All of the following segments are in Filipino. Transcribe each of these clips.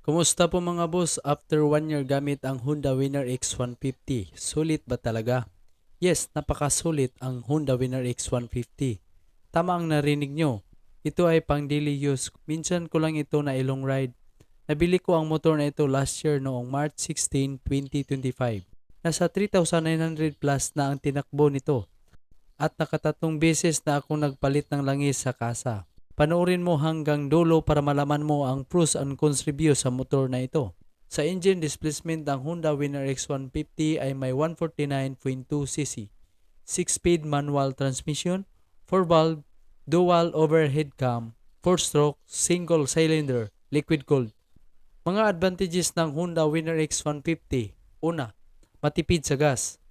Kumusta po mga boss? After 1 year gamit ang Honda Winner X150, sulit ba talaga? Yes, napakasulit ang Honda Winner X150. Tama ang narinig nyo. Ito ay pang daily use. Minsan ko lang ito na ilong ride. Nabili ko ang motor na ito last year noong March 16, 2025. Nasa 3,900 plus na ang tinakbo nito at nakatatlong beses na ako nagpalit ng langis sa kasa. Panoorin mo hanggang dulo para malaman mo ang pros and cons review sa motor na ito. Sa engine displacement ng Honda Winner X150 ay may 149.2cc, 6-speed manual transmission, 4-valve, dual overhead cam, 4-stroke, single cylinder, liquid cooled. Mga advantages ng Honda Winner X150. Una, matipid sa gas.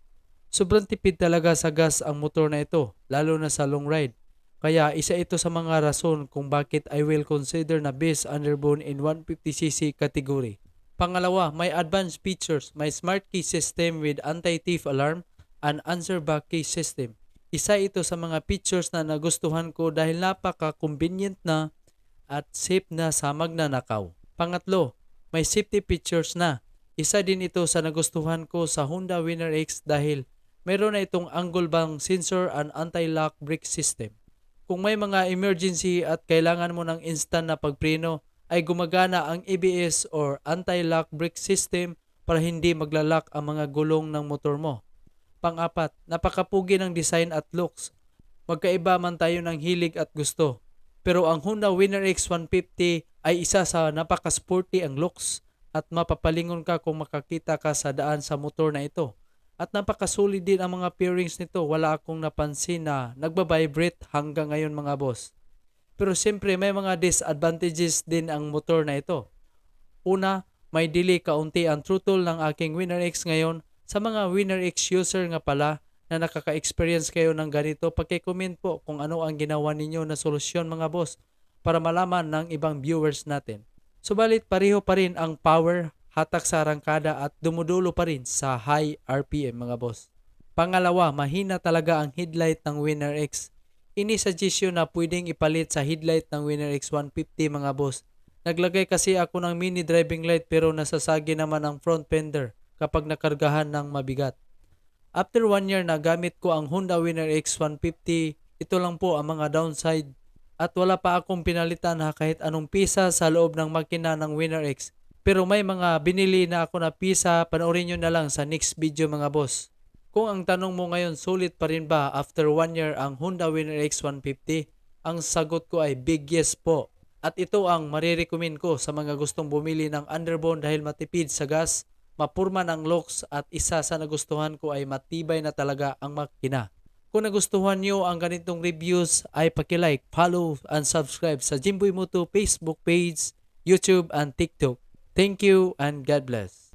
Sobrang tipid talaga sa gas ang motor na ito, lalo na sa long ride. Kaya isa ito sa mga rason kung bakit I will consider na best underbone in 150cc category. Pangalawa, may advanced features. May smart key system with anti-thief alarm and answer back key system. Isa ito sa mga features na nagustuhan ko dahil napaka-convenient na at safe na sa magnanakaw. Pangatlo, may safety features na. Isa din ito sa nagustuhan ko sa Honda Winner X dahil meron na itong angle bang sensor and anti-lock brake system. Kung may mga emergency at kailangan mo ng instant na pagpreno, ay gumagana ang ABS or anti-lock brake system para hindi maglalak ang mga gulong ng motor mo. Pang-apat, napakapugi ng design at looks. Magkaiba man tayo ng hilig at gusto. Pero ang Honda Winner X150 ay isa sa napaka-sporty ang looks at mapapalingon ka kung makakita ka sa daan sa motor na ito. At napakasulit din ang mga pairings nito. Wala akong napansin na nagbabibrate hanggang ngayon mga boss. Pero siyempre may mga disadvantages din ang motor na ito. Una, may delay kaunti ang throttle ng aking Winner X ngayon. Sa mga Winner X user nga pala na nakaka-experience kayo ng ganito, paki-comment po kung ano ang ginawa ninyo na solusyon mga boss para malaman ng ibang viewers natin. Subalit pareho pa rin ang power, hatak sa arangkada at dumudulo pa rin sa high RPM mga boss. Pangalawa, mahina talaga ang headlight ng Winner X. Ini-suggestion na pwedeng ipalit sa headlight ng Winner X150 mga boss. Naglagay kasi ako ng mini driving light pero nasasagi naman ang front fender kapag nakargahan ng mabigat. After 1 year na gamit ko ang Honda Winner X150, ito lang po ang mga downside at wala pa akong pinalitan na kahit anong pisa sa loob ng makina ng Winner X. Pero may mga binili na ako na pisa, panoorin nyo na lang sa next video mga boss. Kung ang tanong mo ngayon, sulit pa rin ba after 1 year ang Honda Winner X150? Ang sagot ko ay big yes po. At ito ang marirecommend ko sa mga gustong bumili ng underbone dahil matipid sa gas, mapurma ng looks at isa sa nagustuhan ko ay matibay na talaga ang makina. Kung nagustuhan nyo ang ganitong reviews ay paki-like, follow, and subscribe sa Jimboy Moto Facebook page, YouTube, and TikTok. Thank you and God bless.